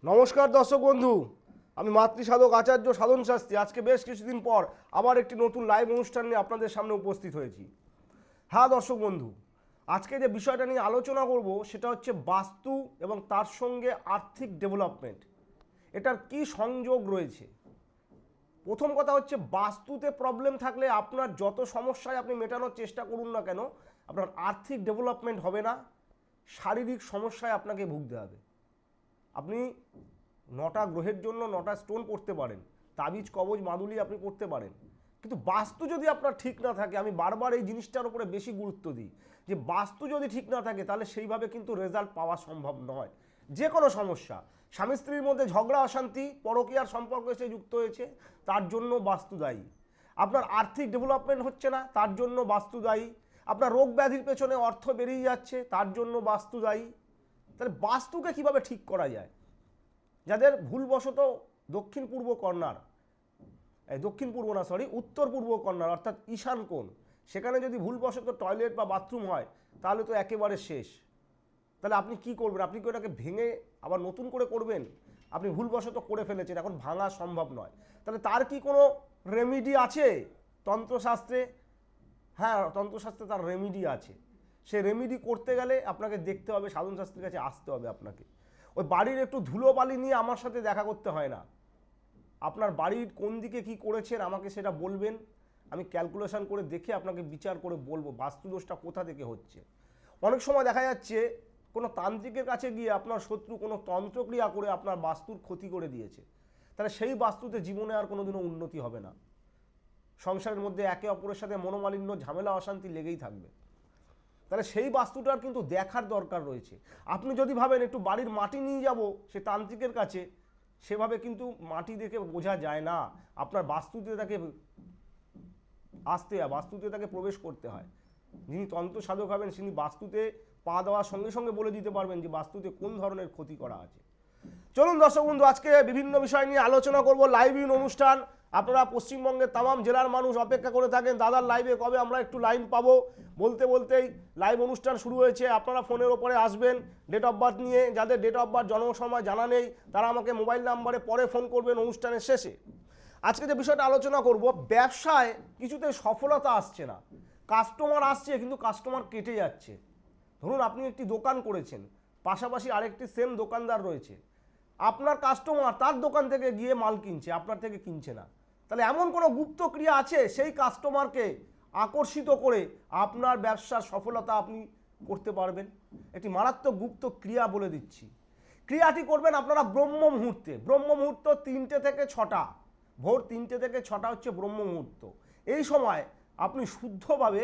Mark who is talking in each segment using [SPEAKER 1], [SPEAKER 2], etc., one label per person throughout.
[SPEAKER 1] নমস্কার দর্শক বন্ধু, আমি মাতৃসাধক আচার্য সাধন শাস্ত্রী। আজকে বেশ কিছুদিন পর আবার একটি নতুন লাইভ অনুষ্ঠান নিয়ে আপনাদের সামনে উপস্থিত হয়েছি। হ্যাঁ দর্শক বন্ধু, আজকে যে বিষয়টা নিয়ে আলোচনা করব সেটা হচ্ছে বাস্তু এবং তার সঙ্গে আর্থিক ডেভেলপমেন্ট। এটার কি সংযোগ রয়েছে? প্রথম কথা হচ্ছে, বাস্তুতে প্রবলেম থাকলে আপনার যত সমস্যায় আপনি মেটানোর চেষ্টা করুন না কেন, আপনার আর্থিক ডেভেলপমেন্ট হবে না, শারীরিক সমস্যায় আপনাকে ভুগতে হবে। আপনি 9টা গ্রহের জন্য 9টা স্টোন পড়তে পারেন, তাবিজ কবজ মাদুলি আপনি পড়তে পারেন, কিন্তু বাস্তু যদি আপনার ঠিক না থাকে, আমি বারবার এই জিনিসটার উপরে বেশি গুরুত্ব দিই যে বাস্তু যদি ঠিক না থাকে তাহলে সেইভাবে কিন্তু রেজাল্ট পাওয়া সম্ভব নয়। যে কোনো সমস্যা, স্বামী স্ত্রীর মধ্যে ঝগড়া অশান্তি, পরকীয়ার সম্পর্ক এসে যুক্ত হয়েছে, তার জন্য বাস্তু দায়ী। আপনার আর্থিক ডেভেলপমেন্ট হচ্ছে না, তার জন্য বাস্তু দায়ী। আপনার রোগ ব্যাধির পেছনে অর্থ বেরিয়ে যাচ্ছে, তার জন্য বাস্তু দায়ী। তাহলে বাস্তুকে কিভাবে ঠিক করা যায়? যাদের ভুলবশত দক্ষিণ পূর্ব কর্নার, উত্তর পূর্ব কর্নার অর্থাৎ ঈশান কোণ, সেখানে যদি ভুলবশত টয়লেট বা বাথরুম হয় তাহলে তো একেবারে শেষ। তাহলে আপনি কি করবেন? আপনি কি ওটাকে ভেঙে আবার নতুন করে করবেন? আপনি ভুলবশত করে ফেলেছেন, এখন ভাঙা সম্ভব নয়। তাহলে তার কি কোনো রেমিডি আছে তন্ত্রশাস্ত্রে? হ্যাঁ, তন্ত্রশাস্ত্রে তার রেমিডি আছে। সে রেমিডি করতে গেলে আপনাকে দেখতে হবে, সাধন শাস্ত্রীর কাছে আসতে হবে। আপনাকে ওই বাড়ির একটু ধুলোবালি নিয়ে আমার সাথে দেখা করতে হয় না। আপনার বাড়ির কোন দিকে কি করেছেন আমাকে সেটা বলবেন, আমি ক্যালকুলেশন করে দেখে আপনাকে বিচার করে বলবো বাস্তুদোষটা কোথা থেকে হচ্ছে। অনেক সময় দেখা যাচ্ছে কোনো তান্ত্রিকের কাছে গিয়ে আপনার শত্রু কোনো তন্ত্রক্রিয়া করে আপনার বাস্তুর ক্ষতি করে দিয়েছে, তাহলে সেই বাস্তুতে জীবনে আর কোনোদিনও উন্নতি হবে না। সংসারের মধ্যে একে অপরের সাথে মনোমালিন্য, ঝামেলা, অশান্তি লেগেই থাকবে। তাহলে সেই বাস্তুটার কিন্তু দেখার দরকার রয়েছে। আপনি যদি ভাবেন একটু বাড়ির মাটি নিয়ে যাব সে তান্ত্রিকের কাছে, সেভাবে কিন্তু মাটি দেখে বোঝা যায় না। আপনার বাস্তুতে তাকে আসতে হয়, বাস্তুতে তাকে প্রবেশ করতে হয়। যিনি তন্ত্র সাধক হবেন তিনি বাস্তুতে পা দেওয়ার সঙ্গে সঙ্গে বলে দিতে পারবেন যে বাস্তুতে কোন ধরনের ক্ষতি করা আছে। চলুন দর্শক বন্ধু, আজকে বিভিন্ন বিষয় নিয়ে আলোচনা করব। লাইভ ইন অনুষ্ঠান, আপনারা পশ্চিমবঙ্গের তামাম জেলার মানুষ অপেক্ষা করে থাকেন দাদার লাইভে কবে আমরা একটু লাইন পাবো। বলতে বলতেই লাইভ অনুষ্ঠান শুরু হয়েছে। আপনারা ফোনের ওপরে আসবেন ডেট অফ বার্থ নিয়ে। যাদের ডেট অফ বার্থ জন্ম সময় জানা নেই তারা আমাকে মোবাইল নাম্বারে পরে ফোন করবেন অনুষ্ঠানের শেষে। আজকে যে বিষয়টা আলোচনা করব, ব্যবসায় কিছুতে সফলতা আসছে না, কাস্টমার আসছে কিন্তু কাস্টমার কেটে যাচ্ছে। ধরুন আপনি একটি দোকান করেছেন, পাশাপাশি আরেকটি সেম দোকানদার রয়েছে, আপনার কাস্টমার তার দোকান থেকে গিয়ে মাল কিনছে, আপনার থেকে কিনছে না। তাহলে এমন কোনো গুপ্ত ক্রিয়া আছে সেই কাস্টমারকে আকর্ষিত করে আপনার ব্যবসার সফলতা আপনি করতে পারবেন। একটি মারাত্মক গুপ্ত ক্রিয়া বলে দিচ্ছি। ক্রিয়াটি করবেন আপনারা ব্রহ্ম মুহূর্তে। ব্রহ্ম মুহূর্ত 3টে থেকে 6টা, ভোর 3টে থেকে 6টা হচ্ছে ব্রহ্ম মুহূর্ত। এই সময় আপনি শুদ্ধভাবে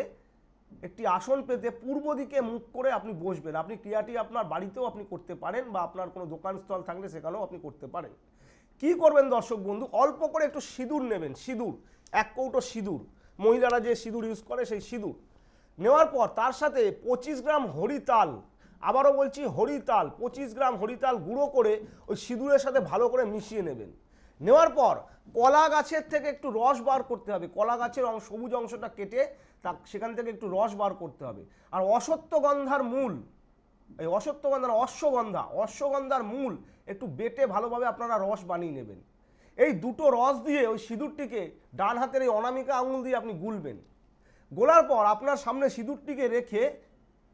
[SPEAKER 1] একটি আসন পেতে পূর্ব দিকে মুখ করে আপনি বসবেন। আপনি ক্রিয়াটি আপনার বাড়িতেও আপনি করতে পারেন বা আপনার কোনো দোকানস্থল থাকলে সেখানেও আপনি করতে পারেন। কি করবেন দর্শক বন্ধু, অল্প করে একটু সিঁদুর নেবেন। সিঁদুর, 1 কৌটো সিঁদুর, মহিলারা যে সিঁদুর ইউজ করে সেই সিঁদুর নেওয়ার পর তার সাথে 25 গ্রাম হরিতাল, আবারও বলছি হরিতাল, 25 গ্রাম হরিতাল গুঁড়ো করে ওই সিঁদুরের সাথে ভালো করে মিশিয়ে নেবেন। নেওয়ার পর কলা গাছের থেকে একটু রস বার করতে হবে। কলা গাছের সবুজ অংশটা কেটে তা সেখান থেকে একটু রস বার করতে হবে। আর অশ্বত্থগন্ধার মূল, এই অশ্বগন্ধার মূল একটু বেটে ভালোভাবে আপনারা রস বানিয়ে নেবেন। এই দুটো রস দিয়ে ওই সিঁদুরটিকে ডান হাতের এই অনামিকা আঙুল দিয়ে আপনি গুলবেন। গোলার পর আপনার সামনে সিঁদুরটিকে রেখে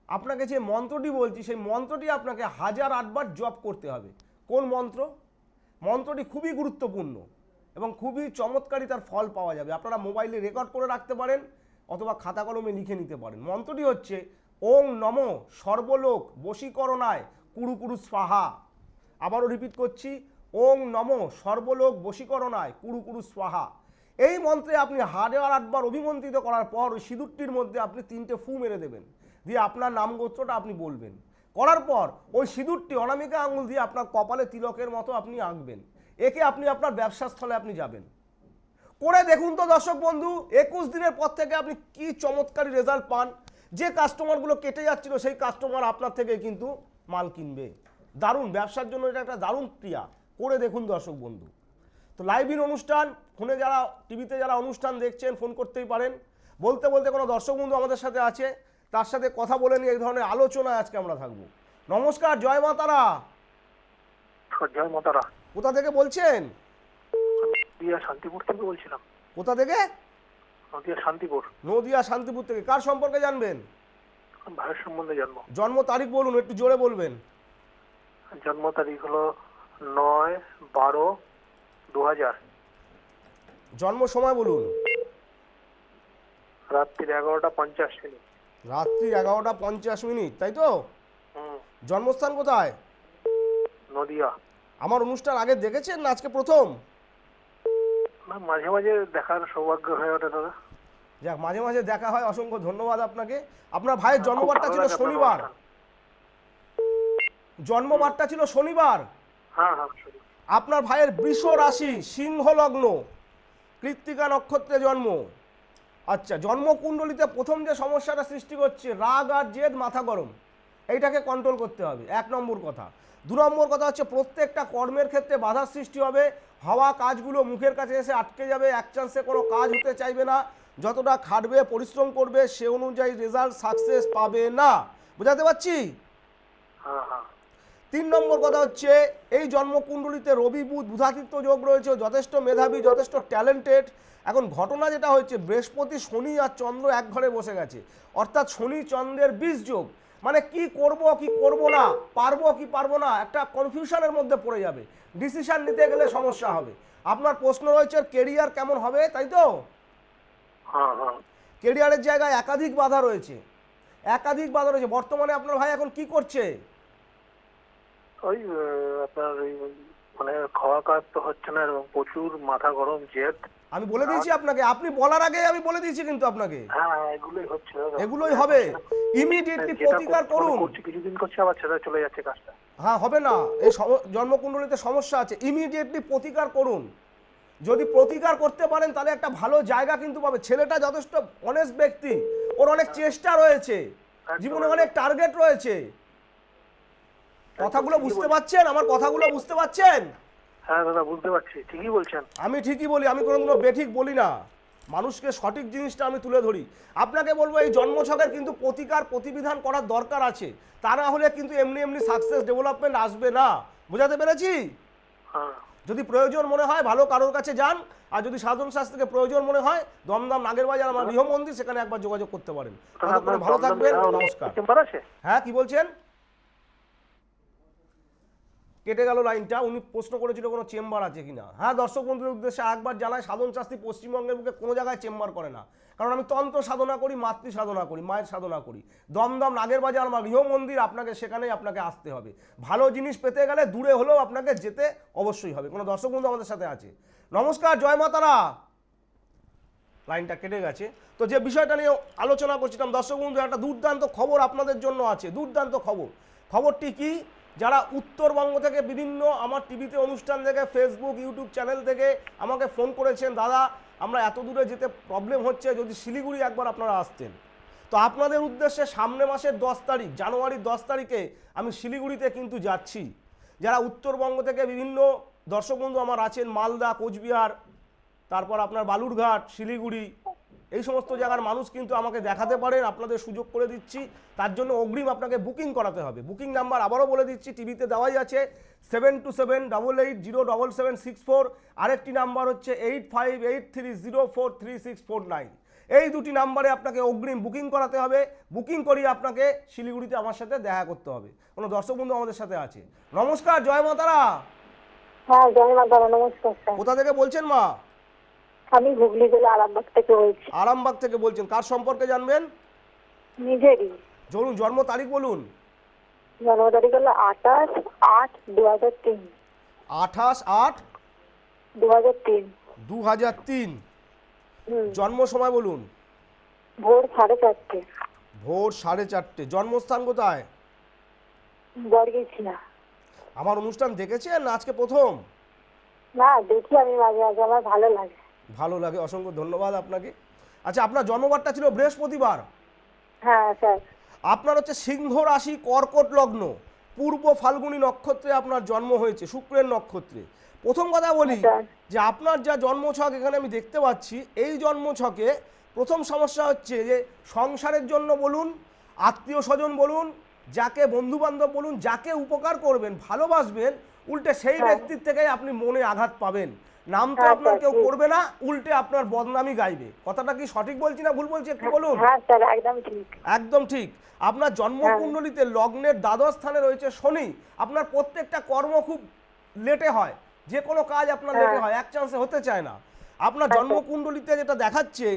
[SPEAKER 1] আপনাকে যে মন্ত্রটি বলছি সেই মন্ত্রটি আপনাকে 1008 বার জপ করতে হবে। কোন মন্ত্র? মন্ত্রটি খুবই গুরুত্বপূর্ণ এবং খুবই চমৎকারী তার ফল পাওয়া যাবে। আপনারা মোবাইলে রেকর্ড করে রাখতে পারেন অথবা খাতা কলমে লিখে নিতে পারেন। মন্ত্রটি হচ্ছে ওং নমো সর্বলোক বশীকরণায় কুরু কুরু স্বাহা। আবারও রিপিট করছি, ওং নমো সর্বলোক বশীকরণায় কুরু কুরু স্বাহা। এই মন্ত্রে আপনি 1008 বার অভিমন্ত্রিত করার পর ওই সিঁদুরটির মধ্যে আপনি 3টে ফু মেরে দেবেন, দিয়ে আপনার নাম গোত্রটা আপনি বলবেন। করার পর ওই সিঁদুরটি অনামিকা আঙুল দিয়ে আপনার কপালে তিলকের মতো আপনি আঁকবেন। একে আপনি আপনার ব্যবসা স্থলে আপনি যাবেন। করে দেখুন তো দর্শক বন্ধু, 21 দিনের পর থেকে আপনি কি চমৎকারী রেজাল্ট পান। যে কাস্টমারগুলো কেটে যাচ্ছিল সেই কাস্টমার আপনার থেকে কিন্তু মাল কিনবে। দারুণ, ব্যবসার জন্য এটা একটা দারুণ ক্রিয়া। করে দেখুন দর্শক বন্ধু। তো লাইভ ইন অনুষ্ঠান, ফোনে যারা টিভিতে যারা অনুষ্ঠান দেখছেন ফোন করতেই পারেন। বলতে বলতে কোনো দর্শক বন্ধু আমাদের সাথে আছে, তার সাথে কথা বলে নিয়ে এই ধরনের আলোচনায় আজকে আমরা থাকবো। নমস্কার, জয় মা তারা।
[SPEAKER 2] জয় মাতারা।
[SPEAKER 1] কোথা থেকে বলছেন?
[SPEAKER 2] নদিয়া শান্তিপুর থেকে বলছিলাম।
[SPEAKER 1] কোথা থেকে?
[SPEAKER 2] নদিয়া শান্তিপুর।
[SPEAKER 1] নদিয়া শান্তিপুর থেকে। কার সম্পর্কে জানবেন?
[SPEAKER 2] ভাইয়ের সম্বন্ধে জানবো।
[SPEAKER 1] জন্ম তারিখ বলুন, একটু জোরে বলবেন।
[SPEAKER 2] জন্ম তারিখ হলো 9/12/2000।
[SPEAKER 1] জন্ম সময় বলুন।
[SPEAKER 2] রাত্রি 11:50।
[SPEAKER 1] রাত্রি 11:50, তাই তো? জন্মস্থান কোথায়?
[SPEAKER 2] নদিয়া।
[SPEAKER 1] আমার অনুষ্ঠান আগে দেখেছেন না আজকে প্রথম?
[SPEAKER 2] না, মাঝে মাঝে দেখার সৌভাগ্য হয়ে ওঠে দাদা।
[SPEAKER 1] যাক, মাঝে মাঝে দেখা হয়, অসংখ্য ধন্যবাদ আপনাকে। আপনার ভাইয়ের
[SPEAKER 2] খুব
[SPEAKER 1] জন্মবারটা
[SPEAKER 2] ভালো
[SPEAKER 1] ছিল
[SPEAKER 2] লাগে আপনার
[SPEAKER 1] শনিবার।
[SPEAKER 2] অনুষ্ঠান।
[SPEAKER 1] জন্মবারটা ছিল শনিবার।
[SPEAKER 2] হ্যাঁ হ্যাঁ, সরি।
[SPEAKER 1] আপনার ভাইয়ের বৃষ রাশি, সিংহ লগ্ন, কৃত্তিকা নক্ষত্রে জন্ম। আচ্ছা, জন্মকুণ্ডলিতে প্রথম যে সমস্যাটা সৃষ্টি করছে, রাগ আর জেদ, মাথা গরম, এইটাকে কন্ট্রোল করতে হবে, 1 নম্বর কথা। 2 নম্বর কথা হচ্ছে প্রত্যেকটা কর্মের ক্ষেত্রে বাধার সৃষ্টি হবে, হওয়া কাজগুলো মুখের কাছে এসে আটকে যাবে, এক চান্সে কোনো কাজ হতে চাইবে না, যতটা খাটবে পরিশ্রম করবে সে অনুযায়ী রেজাল্ট সাকসেস পাবে না। বুঝাতে পারছি?
[SPEAKER 2] হ্যাঁ হ্যাঁ।
[SPEAKER 1] 3 নম্বর কথা হচ্ছে এই জন্মকুণ্ডলিতে রবি বুধ বুধাদিত্য যোগ রয়েছে, যথেষ্ট মেধাবী, যথেষ্ট ট্যালেন্টেড। এখন ঘটনা যেটা হচ্ছে, বৃহস্পতি, শনি আর চন্দ্র এক ঘরে বসে গেছে, অর্থাৎ শনি চন্দ্রের 20 যোগ। মানে কি করব কি করব না, পারবো কি পারবো না, একটা কনফিউশনের মধ্যে পড়ে যাবে, ডিসিশন নিতে গেলে সমস্যা হবে। আপনার প্রশ্ন রয়েছে কেরিয়ার কেমন হবে, তাই তো?
[SPEAKER 2] হ্যাঁ হ্যাঁ।
[SPEAKER 1] কেরিয়ারের জায়গায় একাধিক বাধা রয়েছে, একাধিক বাধা রয়েছে। বর্তমানে আপনার ভাই এখন কি করছে?
[SPEAKER 2] ওই আপনার ওই মানে খাওয়া কাজ তো হচ্ছে না, এবং প্রচুর মাথা গরম, জেদ।
[SPEAKER 1] আমি বলে দিয়েছি আপনাকে, আপনি বলার আগে আমি বলে দিয়েছি কিন্তু আপনাকে।
[SPEAKER 2] হ্যাঁ, এগুলোই হচ্ছে দাদা।
[SPEAKER 1] এগুলোই হবে, ইমিডিয়েটলি
[SPEAKER 2] যেটা
[SPEAKER 1] প্রতিকার করুন।
[SPEAKER 2] করছি, কিছুদিন করছে আবার ছেড়ে চলে যাচ্ছে কাজটা।
[SPEAKER 1] হ্যাঁ, হবে না, এই জন্মকুণ্ডলিতে সমস্যা আছে, ইমিডিয়েটলি প্রতিকার করুন। যদি প্রতিকার করতে পারেন তাহলে একটা ভালো জায়গা কিন্তু পাবে। ছেলেটা যথেষ্ট অনেস্ট ব্যক্তি, ওর অনেক চেষ্টা রয়েছে, জীবনে অনেক টার্গেট রয়েছে। কথাগুলো বুঝতে পারছেন? আমার কথাগুলো বুঝতে পারছেন?
[SPEAKER 2] হ্যাঁ দাদা, বুঝতে পারছি, ঠিকই বলছেন।
[SPEAKER 1] আমি ঠিকই বলি, আমি কোনোদিনও বেঠিক বলি না, মানুষকে সঠিক জিনিসটা আমি তুলে ধরি। আপনাকে বলবো এই জন্মছকের কিন্তু প্রতিকার প্রতিবিধান করার দরকার আছে, তা না হলে কিন্তু এমনি এমনি সাকসেস ডেভেলপমেন্ট আসবে না। বুঝাতে পেরেছি?
[SPEAKER 2] হ্যাঁ।
[SPEAKER 1] যদি প্রয়োজন মনে হয় ভালো কারোর কাছে যান, আর যদি সাধন শাস্ত্রকে প্রয়োজন মনে হয়, দমদম নাগের বাজার আমার গৃহ মন্দির, সেখানে একবার যোগাযোগ করতে পারেন। ততক্ষণে ভালো থাকবেন, নমস্কার।
[SPEAKER 2] চেম্বার আছে?
[SPEAKER 1] হ্যাঁ, কি বলছেন? কেটে গেল লাইনটা। উনি প্রশ্ন করেছিল কোনো চেম্বার আছে কিনা। হ্যাঁ, দর্শক বন্ধুদের উদ্দেশ্যে একবার জানাই, সাধন শাস্ত্রী পশ্চিমবঙ্গের বুকে কোনো জায়গায় চেম্বার করে না, কারণ আমি তন্ত্র সাধনা করি, মাতৃ সাধনা করি, মায়ের সাধনা করি। দমদম নাগের বাজার আমার গৃহ মন্দির, আপনাকে সেখানেই আপনাকে আসতে হবে। ভালো জিনিস পেতে গেলে দূরে হলেও আপনাকে যেতে অবশ্যই হবে। কোনো দর্শক বন্ধু আমাদের সাথে আছে। নমস্কার, জয় মাতারা। লাইনটা কেটে গেছে। তো যে বিষয়টা নিয়ে আলোচনা করছিলাম দর্শক বন্ধু, একটা দুর্দান্ত খবর আপনাদের জন্য আছে, দুর্দান্ত খবর। খবরটি কি? যারা উত্তরবঙ্গ থেকে বিভিন্ন আমার টিভিতে অনুষ্ঠান থেকে, ফেসবুক ইউটিউব চ্যানেল থেকে আমাকে ফোন করেছেন, দাদা আমরা এত দূরে যেতে প্রবলেম হচ্ছে, যদি শিলিগুড়ি একবার আপনারা আসতেন। তো আপনাদের উদ্দেশ্যে সামনে মাসের 10 তারিখ, জানুয়ারির 10 তারিখে আমি শিলিগুড়িতে কিন্তু যাচ্ছি। যারা উত্তরবঙ্গ থেকে বিভিন্ন দর্শক বন্ধু আমার আছেন, মালদা, কোচবিহার, তারপর আপনার বালুরঘাট, শিলিগুড়ি, এই সমস্ত জায়গার মানুষ কিন্তু আমাকে দেখাতে পারেন, আপনাদের সুযোগ করে দিচ্ছি। তার জন্য অগ্রিম আপনাকে বুকিং করাতে হবে। বুকিং নাম্বার আবারও বলে দিচ্ছি, টিভিতে দেওয়াই আছে, 7278880776 আরেকটি নাম্বার হচ্ছে 8583043649। এই দুটি নাম্বারে আপনাকে অগ্রিম বুকিং করাতে হবে। বুকিং করিয়ে আপনাকে শিলিগুড়িতে আমার সাথে দেখা করতে হবে। কোনো দর্শক বন্ধু আমাদের সাথে আছে। নমস্কার, জয় মাতারা।
[SPEAKER 3] হ্যাঁ, জয় মাতারা, নমস্কার স্যার।
[SPEAKER 1] কোথা থেকে বলছেন মা?
[SPEAKER 3] আমি হুগলি জেলা আরামবাগ থেকে বলছি।
[SPEAKER 1] আরামবাগ থেকে বলছেন, কার সম্পর্কে জানবেন?
[SPEAKER 3] নিজেরই।
[SPEAKER 1] চলুন, জন্ম তারিখ বলুন।
[SPEAKER 3] জন্ম তারিখ হলো 28/8/2003।
[SPEAKER 1] 28/8/2003।
[SPEAKER 3] 2003।
[SPEAKER 1] জন্ম সময় বলুন।
[SPEAKER 3] ভোর 4:30।
[SPEAKER 1] ভোর 4:30। জন্মস্থান কোথায়?
[SPEAKER 3] বরগেছিয়া।
[SPEAKER 1] আমার অনুষ্ঠান দেখেছেন না আজকে প্রথম?
[SPEAKER 3] না, দেখি আমি মাঝে মাঝে, আমার ভালো লাগে।
[SPEAKER 1] ভালো লাগে, অসংখ্য ধন্যবাদ আপনাকে। আচ্ছা, আপনার জন্মবারটা ছিল বৃহস্পতিবার।
[SPEAKER 3] হ্যাঁ স্যার।
[SPEAKER 1] আপনার হচ্ছে সিংহ রাশি, কর্কট লগ্ন, পূর্ব ফাল্গুনী নক্ষত্রে আপনার জন্ম হয়েছে, শুক্রের নক্ষত্রে। প্রথম কথা বলি যে আপনার যা জন্মছক এখানে আমি দেখতে পাচ্ছি, এই জন্মছকে প্রথম সমস্যা হচ্ছে যে সংসারের জন্য বলুন, আত্মীয় স্বজন বলুন, যাকে বন্ধুবান্ধব বলুন, যাকে উপকার করবেন, ভালোবাসবেন, উল্টে সেই
[SPEAKER 3] হ্যাঁ।
[SPEAKER 1] ব্যক্তির থেকেই আপনি মনে আঘাত পাবেন। নাম তো
[SPEAKER 3] হ্যাঁ,
[SPEAKER 1] আপনার
[SPEAKER 3] স্যার,
[SPEAKER 1] কেউ
[SPEAKER 3] ঠিক।
[SPEAKER 1] করবে না, উল্টে আপনার বদনামই গাইবে। কথাটা কি সঠিক বলছি না ভুল বলছি একটু বলুন?
[SPEAKER 3] হ্যাঁ স্যার, একদম ঠিক।
[SPEAKER 1] একদম ঠিক। আপনার জন্মকুণ্ডলিতে লগ্নের দ্বাদশ স্থানে রয়েছে শনি। আপনার প্রত্যেকটা কর্ম খুব লেটে হয়, যে কোনো কাজ আপনার লেটে
[SPEAKER 3] হ্যাঁ।
[SPEAKER 1] হয়, এক চান্সে হতে চায় না। আপনার
[SPEAKER 3] আচ্ছা।
[SPEAKER 1] জন্মকুণ্ডলিতে যেটা দেখাচ্ছে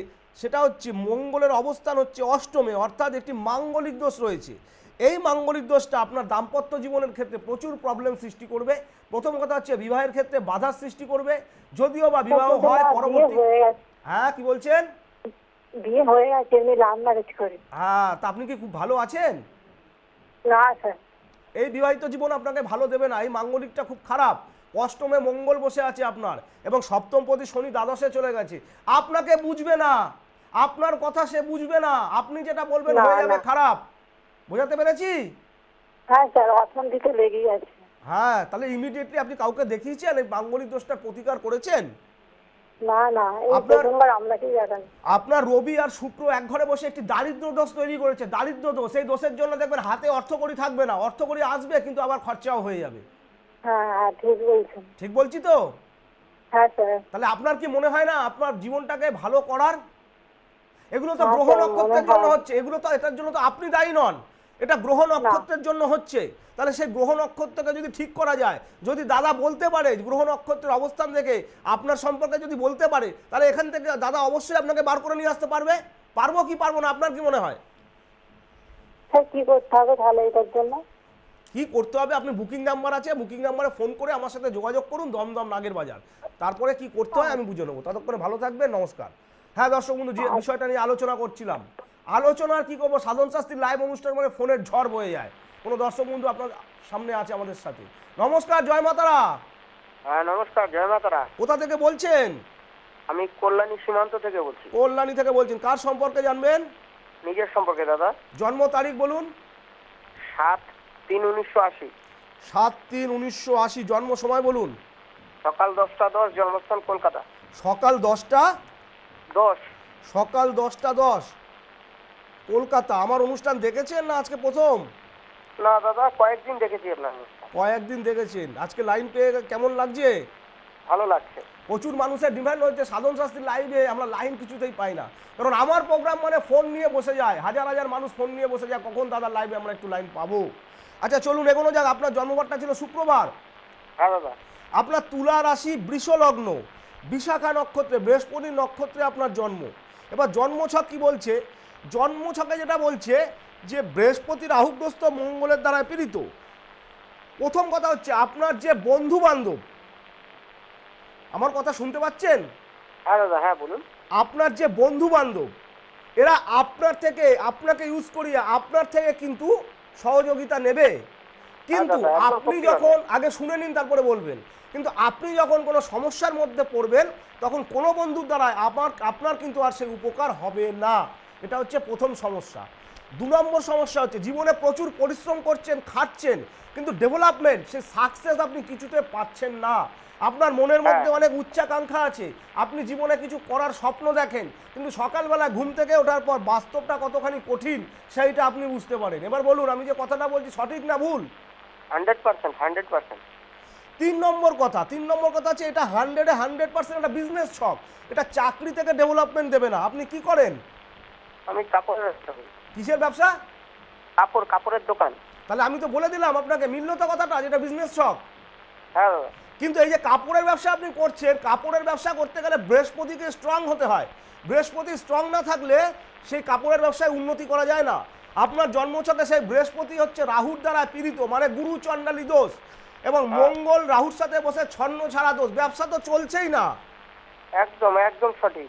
[SPEAKER 1] সেটা হচ্ছে মঙ্গলের অবস্থান হচ্ছে অষ্টমে, অর্থাৎ একটি মাঙ্গলিক দোষ রয়েছে। এই মাঙ্গলিক দোষটা আপনার দাম্পত্য জীবনের ক্ষেত্রে প্রচুর প্রবলেম সৃষ্টি করবে। প্রথম কথা হচ্ছে বিবাহের ক্ষেত্রে বাধার সৃষ্টি করবে, যদিও বা বিবাহ
[SPEAKER 3] কিন্তু
[SPEAKER 1] হয়
[SPEAKER 3] না, বিয়ে
[SPEAKER 1] পরবর্তী।
[SPEAKER 3] হয়ে গেছে।
[SPEAKER 1] হ্যাঁ, কি বলছেন?
[SPEAKER 3] বিয়ে হয়ে গেছে, এমনি লাভ ম্যারেজ করি।
[SPEAKER 1] হ্যাঁ, তা আপনি কি খুব ভালো আছেন?
[SPEAKER 3] না স্যার।
[SPEAKER 1] এই বিবাহিত জীবন আপনাকে ভালো দেবে না, এই মাঙ্গলিকটা খুব খারাপ। অষ্টমে মঙ্গল বসে আছে আপনার, এবং সপ্তমপতি শনি দ্বাদশে চলে গেছে। আপনাকে বুঝবে না, আপনার কথা সে বুঝবে না, আপনি যেটা বলবেন
[SPEAKER 3] না,
[SPEAKER 1] হয়ে যাবে
[SPEAKER 3] না।
[SPEAKER 1] খারাপ। বোঝাতে পেরেছি?
[SPEAKER 3] হ্যাঁ স্যার, অশান্তিতে লেগেই আছে।
[SPEAKER 1] হ্যাঁ, তাহলে ইমিডিয়েটলি আপনি কাউকে দেখিয়েছেন এই মাঙ্গলিক দোষটার প্রতিকার করেছেন?
[SPEAKER 3] না না, এই
[SPEAKER 1] আপনার-
[SPEAKER 3] প্রথমবার আপনাকেই দেখান।
[SPEAKER 1] আপনার রবি আর শুক্র এক ঘরে বসে একটি দারিদ্র দোষ তৈরি করেছে, দারিদ্র দোষ। এই দোষের জন্য দেখবেন হাতে অর্থকড়ি থাকবে না, অর্থকড়ি আসবে কিন্তু আবার খরচাও হয়ে যাবে।
[SPEAKER 3] হ্যাঁ হ্যাঁ, ঠিক বলছেন।
[SPEAKER 1] ঠিক বলছি তো?
[SPEAKER 3] হ্যাঁ স্যার।
[SPEAKER 1] তাহলে আপনার কি মনে হয় না আপনার জীবনটাকে ভালো করার? এগুলো তো
[SPEAKER 3] হ্যাঁ,
[SPEAKER 1] গ্রহ
[SPEAKER 3] স্যার,
[SPEAKER 1] নক্ষত্রের
[SPEAKER 3] মনে
[SPEAKER 1] জন্য
[SPEAKER 3] হয়।
[SPEAKER 1] হচ্ছে, এগুলো তো এটার জন্য তো আপনি দায়ী নন, এটা গ্রহ নক্ষত্রের জন্য হচ্ছে। তাহলে সেই গ্রহ নক্ষত্রকে যদি ঠিক করা যায়, যদি দাদা বলতে পারে গ্রহ নক্ষত্রের অবস্থান থেকে আপনার সম্পর্কে যদি বলতে পারে, তাহলে এখান থেকে দাদা অবশ্যই আপনাকে বার করে নিয়ে আসতে পারবে। পারবো কি পারবো না, আপনার কি মনে হয়?
[SPEAKER 3] স্যার, কি করতে হবে তাহলে এটার জন্য?
[SPEAKER 1] কি করতে হবে, আপনি বুকিং নাম্বার আছে, বুকিং নাম্বারে ফোন করে আমার সাথে যোগাযোগ করুন, দমদম নাগের বাজার। তারপরে কি করতে হয় আমি বুঝে নেবো। ততক্ষণে ভালো থাকবেন, নমস্কার। হ্যাঁ দর্শক বন্ধু, যে বিষয়টা নিয়ে আলোচনা করছিলাম, আলোচনার কি করবো, সাধন শাস্ত্রীর লাইভ অনুষ্ঠান মানে ফোনের ঝড় বয়ে যায়। কোনো দর্শক বন্ধু আপনার সামনে আছে আমাদের সাথে। নমস্কার, জয় মাতারা।
[SPEAKER 2] হ্যাঁ নমস্কার, জয় মাতারা।
[SPEAKER 1] কোথা থেকে বলছেন?
[SPEAKER 2] আমি কল্যাণী সীমান্ত থেকে বলছি।
[SPEAKER 1] কল্যাণী থেকে বলছেন। কার সম্পর্কে জানবেন?
[SPEAKER 2] নিজের সম্পর্কে দাদা।
[SPEAKER 1] জন্ম তারিখ বলুন।
[SPEAKER 2] 7/3/1980।
[SPEAKER 1] 7/3/1980। জন্ম সময় বলুন।
[SPEAKER 2] সকাল 10টা 10, জন্মস্থান কলকাতা।
[SPEAKER 1] সকাল 10টা 10।
[SPEAKER 2] 10।
[SPEAKER 1] সকাল 10টা 10 কলকাতা। আমার অনুষ্ঠান দেখেছেন না আজকে প্রথম?
[SPEAKER 2] না দাদা, কয়েকদিন দেখেছি আপনার অনুষ্ঠান।
[SPEAKER 1] কয়েকদিন দেখেছেন। আজকে লাইন পেয়ে কেমন লাগছে?
[SPEAKER 2] ভালো লাগছে।
[SPEAKER 1] প্রচুর মানুষের ডিমান্ড হচ্ছে সাধন শাস্ত্রীর লাইভে, আমরা লাইন কিছুতেই পাই না। কারণ আমার প্রোগ্রাম মানে ফোন নিয়ে বসে যায়, হাজার হাজার মানুষ ফোন নিয়ে বসে যায়, কখন দাদা লাইভে আমরা একটু লাইন পাবো। আচ্ছা চলুন এগোনো যাক। আপনার জন্মবারটা ছিল শুক্রবার।
[SPEAKER 2] হ্যাঁ দাদা।
[SPEAKER 1] আপনার তুলা রাশি, বৃষ লগ্ন, বিশাখা নক্ষত্রে, বৃহস্পতি নক্ষত্রে আপনার জন্ম। এবার জন্মছক কি বলছে? জন্মছকে যেটা বলছে যে বৃহস্পতি রাহুগ্রস্ত, মঙ্গলের দ্বারা পীড়িত। প্রথম কথা হচ্ছে আপনার যে বন্ধু বান্ধব, আমার কথা শুনতে পাচ্ছেন?
[SPEAKER 2] হ্যাঁ দাদা, হ্যাঁ বলুন।
[SPEAKER 1] আপনার যে বন্ধু বান্ধব, এরা আপনার থেকে, আপনাকে ইউজ করিয়ে আপনার থেকে কিন্তু সহযোগিতা নেবে। কিন্তু
[SPEAKER 2] দাদা, একদম
[SPEAKER 1] আপনি
[SPEAKER 2] সত্যি
[SPEAKER 1] যখন, আগে শুনে নিন তারপরে বলবেন, কিন্তু আপনি যখন কোনো সমস্যার মধ্যে পড়বেন তখন কোনো বন্ধুর দ্বারা আপনার কিন্তু আর সেই উপকার হবে না। এটা হচ্ছে প্রথম সমস্যা। 2 নম্বর সমস্যা হচ্ছে জীবনে প্রচুর পরিশ্রম করছেন, খাটছেন, কিন্তু ডেভেলপমেন্ট, সে সাকসেস আপনি কিছুতে পাচ্ছেন না। আপনার মনের মধ্যে অনেক উচ্চাকাঙ্ক্ষা আছে, আপনি জীবনে কিছু করার স্বপ্ন দেখেন, কিন্তু সকালবেলা ঘুম থেকে ওঠার পর বাস্তবটা কতখানি কঠিন সেইটা আপনি বুঝতে পারেন। এবার বলুন আমি যে কথাটা বলছি সঠিক না ভুল?
[SPEAKER 2] 100%, 100%।
[SPEAKER 1] 3 নম্বর কথা হচ্ছে এটা 100% একটা বিজনেস শখ, এটা চাকরি থেকে ডেভেলপমেন্ট দেবে না। আপনি কি করেন?
[SPEAKER 2] আমি কাপড়ের ব্যবসা করি।
[SPEAKER 1] কিসের ব্যবসা?
[SPEAKER 2] কাপড়ের দোকান।
[SPEAKER 1] তাহলে আমি তো বলে দিলাম আপনাকে, মিলল তো কথাটা, যেটা বিজনেস শখ।
[SPEAKER 2] হ্যাঁ দাদা।
[SPEAKER 1] কিন্তু এই যে কাপড়ের ব্যবসা আপনি করছেন, কাপড়ের ব্যবসা করতে গেলে বৃহস্পতিকে স্ট্রং হতে হয়। বৃহস্পতি স্ট্রং না থাকলে সেই কাপড়ের ব্যবসায় উন্নতি করা যায় না। আপনার জন্মছকে সেই বৃহস্পতি হচ্ছে রাহুর দ্বারা পীড়িত, মানে গুরু চণ্ডালী দোষ, এবং মঙ্গল রাহুর সাথে বসে ছন্ন ছাড়া দোষ। ব্যবসা তো চলছেই না।
[SPEAKER 2] একদম একদম সঠিক।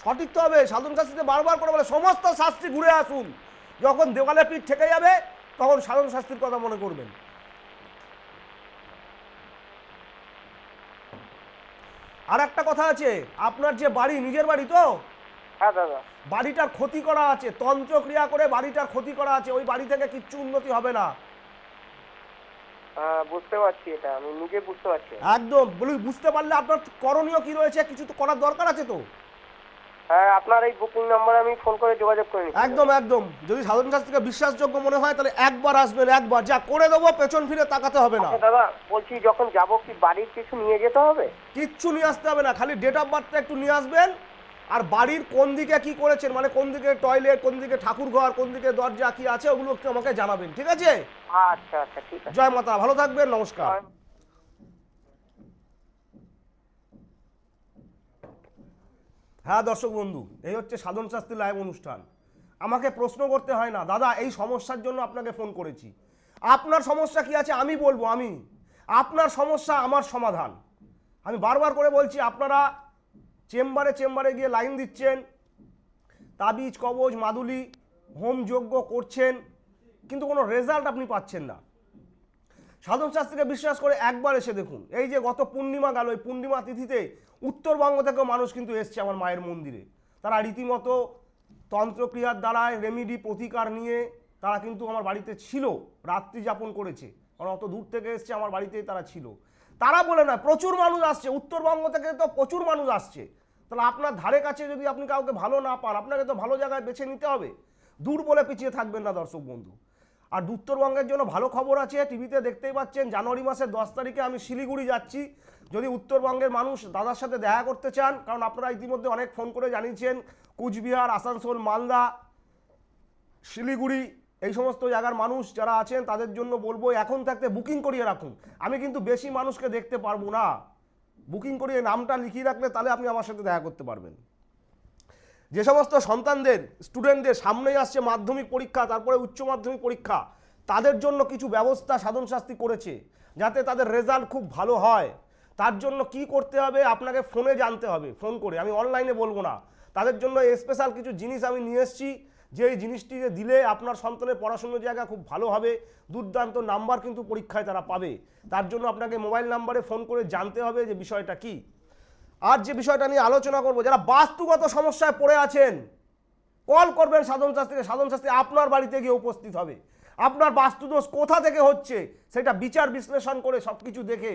[SPEAKER 1] সঠিক তো হবে। সাধন শাস্ত্রীতে বারবার করে বলে সমস্ত শাস্ত্রী ঘুরে আসুন, যখন দেওয়ালে পিঠ ঠেকে যাবে তখন সাধন শাস্ত্রীর কথা মনে করবেন। আর একটা কথা আছে, আপনার যে বাড়ি, নিজের বাড়ি তো?
[SPEAKER 2] হ্যাঁ দাদা।
[SPEAKER 1] বাড়িটার ক্ষতি করা আছে, তন্ত্রক্রিয়া করে বাড়িটার ক্ষতি করা আছে, ওই বাড়ি থেকে কিচ্ছু উন্নতি হবে না।
[SPEAKER 2] বুঝতে পারছি, এটা আমি নিজে বুঝতে পারছি।
[SPEAKER 1] একদম বুঝতে পারলে আপনার করণীয় কি রয়েছে, কিছু তো করার দরকার আছে তো।
[SPEAKER 4] হ্যাঁ, আপনার এই বুকিং নাম্বারে আমি ফোন করে যোগাযোগ করে নিচ্ছি।
[SPEAKER 1] একদম একদম, যদি সাধারণ শাস্ত্রীকে বিশ্বাসযোগ্য মনে হয় তাহলে একবার আসবেন, একবার যা করে দেবো, পেছন ফিরে তাকাতে হবে না।
[SPEAKER 4] আচ্ছা দাদা, বলছি যখন যাব কি বাড়ির কিছু নিয়ে যেতে হবে?
[SPEAKER 1] কিচ্ছু নিয়ে আসতে হবে না, খালি ডেট অফ বার্থটা একটু নিয়ে আসবেন। আর বাড়ির কোন দিকে কি করেছেন, মানে কোন দিকে টয়লেট, কোন দিকে ঠাকুর ঘর, কোন দিকে দরজা কি আছে, ওগুলো একটু আমাকে জানাবেন, ঠিক আছে?
[SPEAKER 4] আচ্ছা আচ্ছা, ঠিক আছে।
[SPEAKER 1] জয় মাতা, ভালো থাকবেন, নমস্কার। হ্যাঁ দর্শক বন্ধু, এই হচ্ছে সাধন শাস্ত্রী লাইভ অনুষ্ঠান। আমাকে প্রশ্ন করতে হয় না, দাদা এই সমস্যার জন্য আপনাকে ফোন করেছি, আপনার সমস্যা কি আছে আমি বলবো, আমি আপনার সমস্যা আমার সমাধান। আমি বারবার করে বলছি, আপনারা চেম্বারে চেম্বারে গিয়ে লাইন দিচ্ছেন, তাবিজ কবজ মাদুলি হোম যজ্ঞ করছেন, কিন্তু কোনো রেজাল্ট আপনি পাচ্ছেন না। সাধন শাস্ত্রীকে বিশ্বাস করে একবার এসে দেখুন। এই যে গত পূর্ণিমা গেল, এই পূর্ণিমা তিথিতে উত্তরবঙ্গ থেকেও মানুষ কিন্তু এসছে আমার মায়ের মন্দিরে। তারা রীতিমতো তন্ত্রক্রিয়ার দ্বারায় রেমিডি প্রতিকার নিয়ে তারা কিন্তু আমার বাড়িতে ছিল, রাত্রি যাপন করেছে, কারণ অত দূর থেকে এসছে আমার বাড়িতেই তারা ছিল। তারা বলে না, প্রচুর মানুষ আসছে উত্তরবঙ্গ থেকে, তো প্রচুর মানুষ আসছে। তাহলে আপনার ধারে কাছে যদি আপনি কাউকে ভালো না পান, আপনাকে তো ভালো জায়গায় বেছে নিতে হবে। দূর বলে পিছিয়ে থাকবেন না দর্শক বন্ধু। আর উত্তরবঙ্গের জন্য ভালো খবর আছে, টিভিতে দেখতেই পাচ্ছেন, জানুয়ারি মাসের 10 তারিখে আমি শিলিগুড়ি যাচ্ছি। যদি উত্তরবঙ্গের মানুষ দাদার সাথে দেখা করতে চান, কারণ আপনারা ইতিমধ্যে অনেক ফোন করে জানিয়েছেন, কুচবিহার, আসানসোল, মালদা, শিলিগুড়ি এই সমস্ত জায়গার মানুষ যারা আছেন তাদের জন্য বলবো এখন থাকতে বুকিং করিয়ে রাখুন। আমি কিন্তু বেশি মানুষকে দেখতে পারবো না, বুকিং করিয়ে নামটা লিখিয়ে রাখলে তাহলে আপনি আমার সাথে দেখা করতে পারবেন। যে সমস্ত সন্তানদের, স্টুডেন্টদের সামনেই আসছে মাধ্যমিক পরীক্ষা, তারপরে উচ্চ মাধ্যমিক পরীক্ষা, তাদের জন্য কিছু ব্যবস্থা সাধন শাস্ত্রী করেছে যাতে তাদের রেজাল্ট খুব ভালো হয়। তার জন্য কি করতে হবে আপনাকে ফোনে জানতে হবে, ফোন করে, আমি অনলাইনে বলবো না। তাদের জন্য স্পেশাল কিছু জিনিস আমি নিয়ে এসেছি, যে এই জিনিসটি দিলে আপনার সন্তানের পড়াশোনার জায়গা খুব ভালো হবে, দুর্দান্ত নাম্বার কিন্তু পরীক্ষায় তারা পাবে। তার জন্য আপনাকে মোবাইল নাম্বারে ফোন করে জানতে হবে যে বিষয়টা কি। আর যে বিষয়টা নিয়ে আলোচনা করব, যারা বাস্তুগত সমস্যায় পড়ে আছেন, কল করবেন সাধন শাস্ত্রীকে। সাধন শাস্ত্রী আপনার বাড়িতে গিয়ে উপস্থিত হবে। আপনার বাস্তুদোষ কোথা থেকে হচ্ছে সেটা বিচার বিশ্লেষণ করে সব কিছু দেখে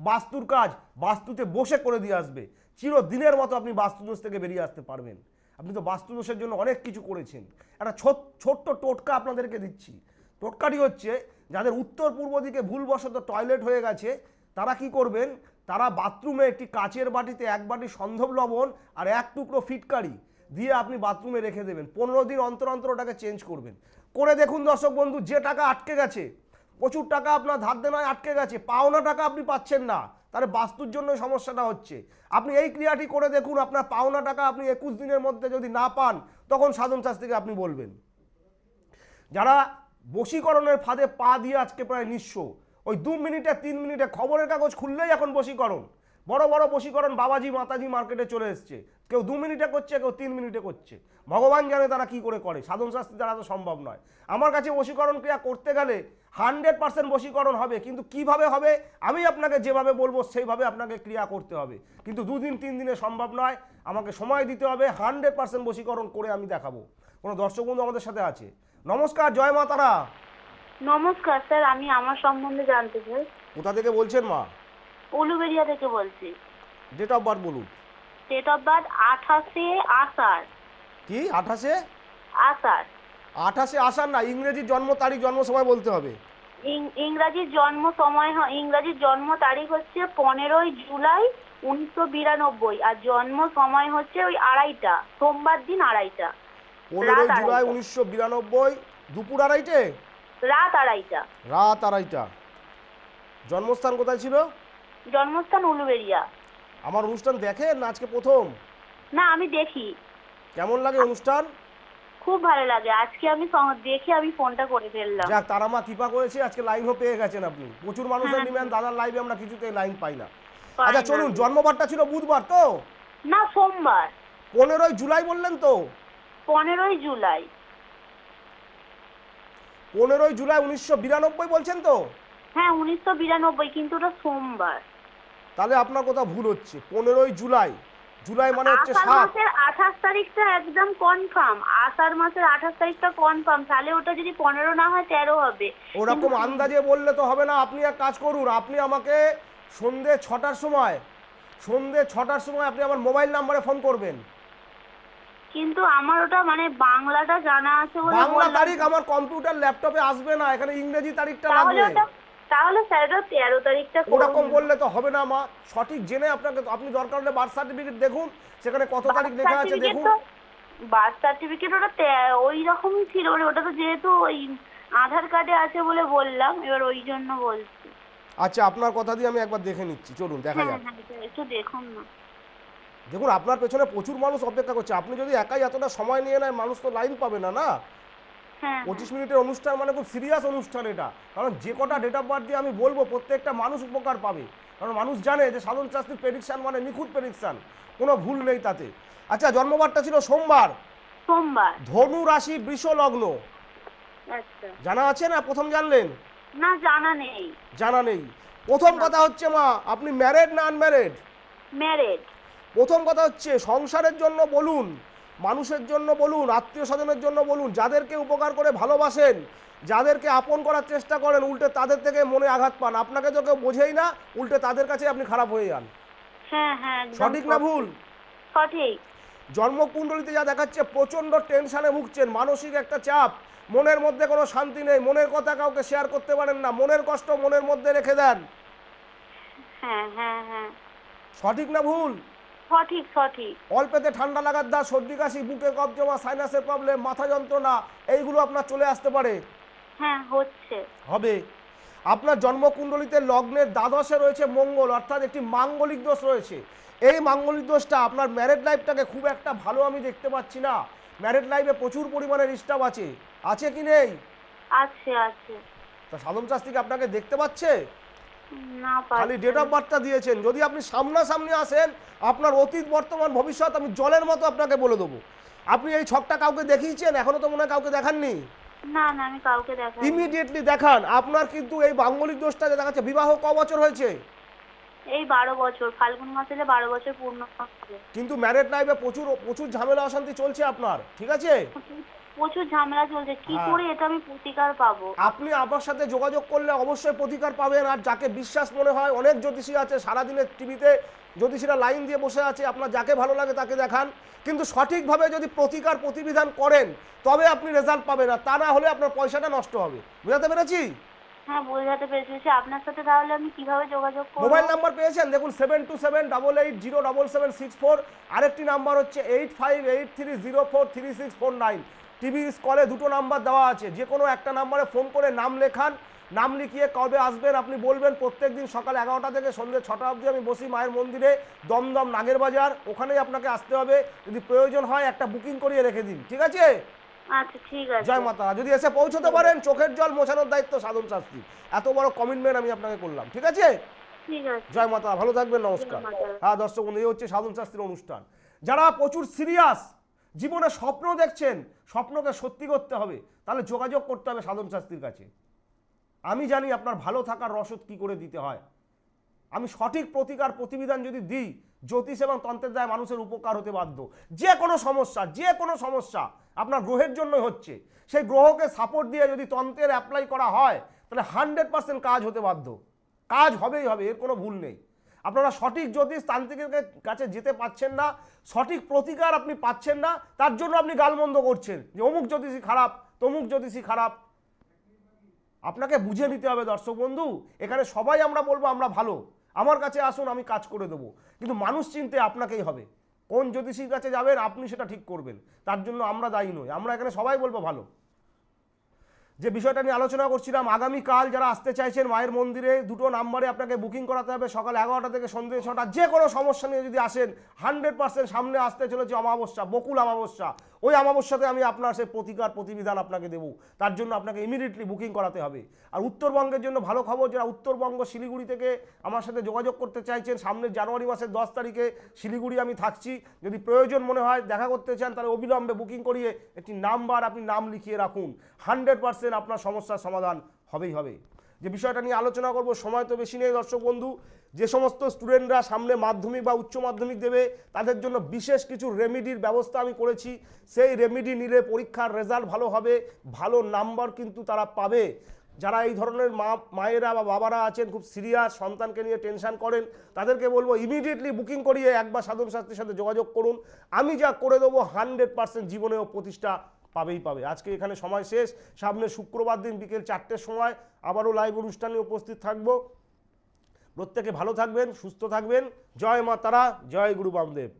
[SPEAKER 1] বাস্তুর কাজ বাস্তুতে বসে করে দিয়ে আসবে। চিরদিনের মতো আপনি বাস্তুদোষ থেকে বেরিয়ে আসতে পারবেন। আপনি তো বাস্তুদোষের জন্য অনেক কিছু করেছেন। একটা ছোট্ট টোটকা আপনাদেরকে দিচ্ছি। টোটকাটি হচ্ছে, যাদের উত্তর পূর্ব দিকে ভুলবশত টয়লেট হয়ে গেছে তারা কি করবেন, তারা বাথরুমে একটি কাচের বাটিতে 1 বাটি সন্ধব লবণ আর 1 টুকরো ফিটকারি দিয়ে আপনি বাথরুমে রেখে দেবেন। 15 দিন অন্তর অন্তর ওটাকে চেঞ্জ করবেন। করে দেখুন দর্শক বন্ধু, যে টাকা আটকে গেছে, প্রচুর টাকা আপনার ধার দেনায় আটকে গেছে, পাওনা টাকা আপনি পাচ্ছেন না, তাহলে বাস্তুর জন্য সমস্যাটা হচ্ছে। আপনি এই ক্রিয়াটি করে দেখুন, আপনার পাওনা টাকা আপনি 21 দিনের মধ্যে যদি না পান, তখন সাধন শাস্ত্রীকে আপনি বলবেন। যারা বশীকরণের ফাঁদে পা দিয়ে আজকে প্রায় নিঃস্ব, ওই 2 মিনিটে 3 মিনিটে খবরের কাগজ খুললেই এখন বশীকরণ, বড় বড় বশীকরণ বাবাজি মাতাজি মার্কেটে চলে এসছে। কেউ 2 মিনিটে করছে, কেউ 3 মিনিটে করছে। ভগবান জানে তারা কি করে করে, সাধন শাস্ত্রী দ্বারা তো সম্ভব নয়। আমার কাছে বশীকরণ ক্রিয়া করতে গেলে 100% বশীকরণ হবে, কিন্তু কিভাবে হবে আমি আপনাকে যেভাবে বলবো সেইভাবে আপনাকে ক্রিয়া করতে হবে। কিন্তু 2 দিন 3 দিনে সম্ভব নয়, আমাকে সময় দিতে হবে। 100% বশীকরণ করে আমি দেখাবো। কোনো দর্শক বন্ধু আমাদের সাথে আছে। নমস্কার, জয় মা তারা।
[SPEAKER 5] নমস্কার স্যার, আমি আমার সম্বন্ধে জানতে চাই।
[SPEAKER 1] কোথা থেকে বলছেন মা?
[SPEAKER 5] উলুবেড়িয়া থেকে বলছি।
[SPEAKER 1] ডেট অফ বার্থ বলুন।
[SPEAKER 5] ডেট অফ বার্থ 28 আষাঢ়।
[SPEAKER 1] কি 28
[SPEAKER 5] আষাঢ়?
[SPEAKER 1] 28 আষাঢ় না, ইংরেজি জন্ম তারিখ জন্ম সময় বলতে হবে।
[SPEAKER 5] ইংরাজি জন্ম সময়, ইংরাজি জন্ম তারিখ হচ্ছে 15 জুলাই 1992, আর জন্ম সময় হচ্ছে ওই 2:30, সোমবার দিন 2:30।
[SPEAKER 1] 15 জুলাই 1992 দুপুর 2:30,
[SPEAKER 5] রাত 2:30।
[SPEAKER 1] রাত 2:30। জন্মস্থান কোথায় ছিল?
[SPEAKER 5] জন্মস্থান উলুবেড়িয়া।
[SPEAKER 1] আমার অনুষ্ঠান দেখেন না আজকে প্রথম?
[SPEAKER 5] না, আমি দেখি।
[SPEAKER 1] কেমন লাগে অনুষ্ঠান?
[SPEAKER 5] খুব ভালো লাগে। আজকে আমি দেখে আমি ফোনটা করে ফেললাম।
[SPEAKER 1] যাক, তারা মা কৃপা করেছে, আজকে লাইনও পেয়ে গেছেন আপনি। প্রচুর মানুষের
[SPEAKER 5] হ্যাঁ।
[SPEAKER 1] নিবেন দাদার লাইভে, আমরা কিছুতেই লাইন পাই না।
[SPEAKER 5] পাই
[SPEAKER 1] আচ্ছা
[SPEAKER 5] না।
[SPEAKER 1] চলুন, জন্মবারটা ছিল বুধবার তো?
[SPEAKER 5] না, সোমবার।
[SPEAKER 1] 15 জুলাই বললেন তো?
[SPEAKER 5] 15 জুলাই।
[SPEAKER 1] 15 জুলাই 1992 বলছেন তো?
[SPEAKER 5] হ্যাঁ, 1992, কিন্তু ওটা সোমবার।
[SPEAKER 1] তাহলে আপনার কোথাও ভুল হচ্ছে। 15 জুলাই, জুলাই মানে হচ্ছে
[SPEAKER 5] আষাঢ়
[SPEAKER 1] 7।
[SPEAKER 5] মাসের 28 তারিখটা একদম কনফার্ম। আষাঢ় মাসের 28 তারিখটা কনফার্ম। তাহলে ওটা যদি 15 না হয় 13 হবে।
[SPEAKER 1] ওরকম আন্দাজে বললে তো হবে না। আপনি এক কাজ করুন, আপনি আমাকে সন্ধ্যে 6টার সময় আপনি আমার মোবাইল নাম্বারে ফোন করবেন।
[SPEAKER 5] কিন্তু আমার ওটা মানে বাংলাটা জানা আছে বলে
[SPEAKER 1] বাংলা
[SPEAKER 5] বললাম।
[SPEAKER 1] তারিখ আমার কম্পিউটার ল্যাপটপে আসবে না, এখানে ইংরেজি তারিখটা
[SPEAKER 5] তাহলে
[SPEAKER 1] লাগবে।
[SPEAKER 5] ওটা তাহলে স্যার ওটা 13 তারিখটা
[SPEAKER 1] ওরকম
[SPEAKER 5] করুন।
[SPEAKER 1] বললে তো হবে না মা, সঠিক জেনে আপনাকে, আপনি দরকার হলে বার্থ সার্টিফিকেট দেখুন, সেখানে কত তারিখ লেখা আছে দেখুন।
[SPEAKER 5] বার্থ সার্টিফিকেট ওটা ওই রকমই ছিল, মানে ওটা তো যেহেতু ওই আধার কার্ডে আছে বলে বললাম, এবার ওই জন্য বলছি।
[SPEAKER 1] আচ্ছা, আপনার কথা দিয়ে আমি একবার দেখে নিচ্ছি, চলুন দেখা
[SPEAKER 5] হ্যাঁ
[SPEAKER 1] যাক।
[SPEAKER 5] হ্যাঁ এটা একটু দেখুন না।
[SPEAKER 1] দেখুন আপনার পেছনে প্রচুর মানুষ অপেক্ষা করছে, আপনি যদি একাই এতটা সময় নিয়ে নেয় মানুষ তো লাইন পাবে না না।
[SPEAKER 5] হ্যাঁ
[SPEAKER 1] 25 মিনিটের অনুষ্ঠান মানে খুব সিরিয়াস অনুষ্ঠান এটা, কারণ যে কটা ডেট অফ বার্থ দিয়ে আমি বলবো প্রত্যেকটা মানুষ উপকার পাবে, কারণ মানুষ জানে যে সাধন শাস্ত্রীর প্রেডিকশন মানে নিখুঁত প্রেডিকশন, কোনো ভুল নেই তাতে। আচ্ছা, জন্মবারটা ছিল সোমবার,
[SPEAKER 5] সোমবার।
[SPEAKER 1] ধনু রাশি, বৃষ লগ্ন,
[SPEAKER 5] আচ্ছা,
[SPEAKER 1] জানা আছে না? প্রথম জানলেন?
[SPEAKER 5] না জানা নেই।
[SPEAKER 1] জানা নেই। প্রথম কথা হচ্ছে মা, আপনি ম্যারেড না আনম্যারেড?
[SPEAKER 5] ম্যারেড।
[SPEAKER 1] প্রথম কথা হচ্ছে সংসারের জন্য বলুন, মানুষের জন্য বলুন, আত্মীয় স্বজনের জন্য বলুন, যাদেরকে উপকার করে ভালোবাসেন, যাদেরকে আপন করার চেষ্টা করেন, উল্টে তাদের থেকে মনে আঘাত পান, আপনাকে তো কেউ বোঝেই না, উল্টে তাদের কাছে আপনি খারাপ হয়ে যান।
[SPEAKER 5] হ্যাঁ হ্যাঁ একদম
[SPEAKER 1] সঠিক না ভুল?
[SPEAKER 5] সঠিক।
[SPEAKER 1] জন্মকুণ্ডলিতে যা দেখাচ্ছে প্রচণ্ড টেনশনে ভুগছেন, মানসিক একটা চাপ, মনের মধ্যে কোনো শান্তি নেই, মনের কথা কাউকে শেয়ার করতে পারেন না, মনের কষ্ট মনের মধ্যে রেখে দেন।
[SPEAKER 5] হ্যাঁ হ্যাঁ হ্যাঁ
[SPEAKER 1] সঠিক না ভুল?
[SPEAKER 5] সঠিক সঠিক।
[SPEAKER 1] অল্পেতে ঠান্ডা লাগার দাগ, সর্দি কাশি, বুকে কফ জমা, সাইনাসের প্রবলেম, মাথা যন্ত্রণা, এইগুলো আপনার চলে আসতে পারে,
[SPEAKER 5] হ্যাঁ হচ্ছে।
[SPEAKER 1] হবে। আপনার জন্মকুণ্ডলিতে লগ্নের দ্বাদশে রয়েছে মঙ্গল, অর্থাৎ একটি মাঙ্গলিক দোষ রয়েছে। এই মাঙ্গলিক দোষটা আপনার ম্যারেড লাইফটাকে খুব একটা ভালো আমি দেখতে পাচ্ছি না। ম্যারেড লাইফে প্রচুর পরিমাণে ডিস্টার্ব আছে, আছে কি নেই?
[SPEAKER 5] আছে আছে।
[SPEAKER 1] তা সাধন শাস্ত্রীকে আপনাকে দেখতে পাচ্ছে?
[SPEAKER 5] না
[SPEAKER 1] খালি ডেট অফ বার্থটা দিয়েছেন। যদি আপনি সামনাসামনি আসেন, আপনার অতীত বর্তমান ভবিষ্যৎ আমি জলের মতো আপনাকে বলে দেবো। আপনি এই ছকটা কাউকে দেখিয়েছেন? এখনো তো মনে হয় কাউকে দেখাননি।
[SPEAKER 5] না না আমি কাউকে দেখাই।
[SPEAKER 1] ইমিডিয়েটলি দেখান। আপনার কিন্তু এই মাঙ্গলিক দোষটা যে দেখাচ্ছে, বিবাহ ক বছর হয়েছে?
[SPEAKER 5] এই 12 বছর, ফাল্গুন মাসে 12 বছর পূর্ণ হচ্ছে।
[SPEAKER 1] কিন্তু ম্যারেড লাইফে প্রচুর প্রচুর ঝামেলা অশান্তি চলছে আপনার, ঠিক আছে?
[SPEAKER 5] প্রচুর ঝামেলা চলছে, কি
[SPEAKER 1] হ্যাঁ।
[SPEAKER 5] করে এটা আমি প্রতিকার পাবো?
[SPEAKER 1] আপনি আমার সাথে যোগাযোগ করলে অবশ্যই প্রতিকার পাবেন। আর যাকে বিশ্বাস মনে হয়, অনেক জ্যোতিষী আছে সারাদিনের টিভিতে, জ্যোতিষীরা লাইন দিয়ে বসে আছে, আপনার যাকে ভালো লাগে তাকে দেখান, কিন্তু সঠিকভাবে যদি প্রতিকার প্রতিবিধান করেন তবে আপনি রেজাল্ট পাবেন, আর তা না হলে আপনার পয়সাটা নষ্ট হবে। বুঝাতে পেরেছি?
[SPEAKER 5] হ্যাঁ বোঝাতে পেরেছি। আপনার সাথে তাহলে আমি কিভাবে যোগাযোগ করব?
[SPEAKER 1] মোবাইল নাম্বার পেয়েছেন, দেখুন 7278807764। আরেকটি নাম্বার হচ্ছে 8583043649। টিভি স্কলে দুটো নাম্বার দেওয়া আছে, যে কোনো একটা নাম্বারে ফোন করে নাম লেখান, নাম লিখিয়ে কবে আসবেন আপনি বলবেন। প্রত্যেকদিন সকাল 11টা থেকে সন্ধ্যে 6টা অবধি আমি বসি মায়ের মন্দিরে, দমদম নাগের বাজার, ওখানেই আপনাকে আসতে হবে। যদি প্রয়োজন হয় একটা বুকিং করিয়ে রেখে দিন, ঠিক আছে?
[SPEAKER 5] আচ্ছা ঠিক আছে।
[SPEAKER 1] জয় মাতা। যদি এসে পৌঁছতে পারেন, চোখের জল মোছানোর দায়িত্ব সাধন শাস্ত্রী। এত বড় কমিটমেন্ট আমি আপনাকে করলাম, ঠিক আছে?
[SPEAKER 5] ঠিক আছে।
[SPEAKER 1] জয় মাতা, ভালো থাকবেন, নমস্কার।
[SPEAKER 5] জয় মাতা।
[SPEAKER 1] হ্যাঁ দর্শক বন্ধু, এই হচ্ছে সাধন শাস্ত্রীর অনুষ্ঠান। যারা প্রচুর সিরিয়াস, জীবনে স্বপ্ন দেখছেন, স্বপ্নকে সত্যি করতে হবে, তাহলে যোগাযোগ করতে হবে সাধন শাস্ত্রীর কাছে। আমি জানি আপনার ভালো থাকার রসদ কি করে দিতে হয়। আমি সঠিক প্রতিকার প্রতিবিধান যদি দিই, জ্যোতিষ এবং তন্ত্রের দ্বারা মানুষের উপকার হতে বাধ্য। যে কোনো সমস্যা আপনার গ্রহের জন্যই হচ্ছে, সেই গ্রহকে সাপোর্ট দিয়ে যদি তন্ত্রের অ্যাপ্লাই করা হয় তাহলে 100% কাজ হতে বাধ্য, কাজ হবেই হবে, এর কোনো ভুল নেই। আপনারা সঠিক জ্যোতিষ তান্ত্রিকের কাছে যেতে পাচ্ছেন না, সঠিক প্রতিকার আপনি পাচ্ছেন না, তার জন্য আপনি গালমন্দ করছেন যে অমুক জ্যোতিষী খারাপ, তমুক জ্যোতিষী খারাপ। আপনাকে বুঝে নিতে হবে দর্শক বন্ধু, এখানে সবাই আমরা বলবো আমরা ভালো, আমার কাছে আসুন আমি কাজ করে দেবো, কিন্তু মানুষ চিনতে আপনাকেই হবে। কোন জ্যোতিষীর কাছে যাবেন আপনি সেটা ঠিক করবেন, তার জন্য আমরা দায়ী নই। আমরা এখানে সবাই বলবো ভালো। যে বিষয়টা নিয়ে আলোচনা করছিলাম, আগামীকাল যারা আসতে চাইছেন মায়ের মন্দিরে, দুটো নাম্বারে আপনাকে বুকিং করাতে হবে, সকাল 11টা থেকে সন্ধ্যে 6টা। যে কোনো সমস্যা নিয়ে যদি আসেন, 100% সামনে আসতে চলেছে অমাবস্যা, বকুল অমাবস্যা। ওই অমাবস্যাতে আমি আপনার সেই প্রতিকার প্রতিবিধান আপনাকে দেবো, তার জন্য আপনাকে ইমিডিয়েটলি বুকিং করাতে হবে। আর উত্তরবঙ্গের জন্য ভালো খবর, যারা উত্তরবঙ্গ শিলিগুড়ি থেকে আমার সাথে যোগাযোগ করতে চাইছেন, সামনের জানুয়ারি মাসের 10 তারিখে শিলিগুড়ি আমি থাকছি। যদি প্রয়োজন মনে হয় দেখা করতে চান, তাহলে অবিলম্বে বুকিং করিয়ে একটি নাম্বার আপনি নাম লিখিয়ে রাখুন, 100% আপনার সমস্যার সমাধান হবেই হবে। যে বিষয়টা নিয়ে আলোচনা করব, সময় তো বেশি নেই দর্শক বন্ধু। যে সমস্ত স্টুডেন্টরা সামনে মাধ্যমিক বা উচ্চ মাধ্যমিক দেবে, তাদের জন্য বিশেষ কিছু রেমেডির ব্যবস্থা আমি করেছি। সেই রেমেডি নিলে পরীক্ষার রেজাল্ট ভালো হবে, ভালো নাম্বার কিন্তু তারা পাবে। যারা এই ধরনের মায়েরা বা বাবারা আছেন খুব সিরিয়াস, সন্তানকে নিয়ে টেনশন করেন, তাদেরকে বলবো ইমিডিয়েটলি বুকিং করিয়ে একবার সাধন শাস্ত্রীর সাথে যোগাযোগ করুন। আমি যা করে দেবো 100% জীবনেও প্রতিষ্ঠা পাবে। আজকে এখানে সময় শেষ। সামনে শুক্রবার দিন বিকেল 4টের সময় আবারও লাইভ অনুষ্ঠানে উপস্থিত থাকবো। প্রত্যেকে ভালো থাকবেন, সুস্থ থাকবেন। জয় মা তারা, জয় গুরু বামদেব।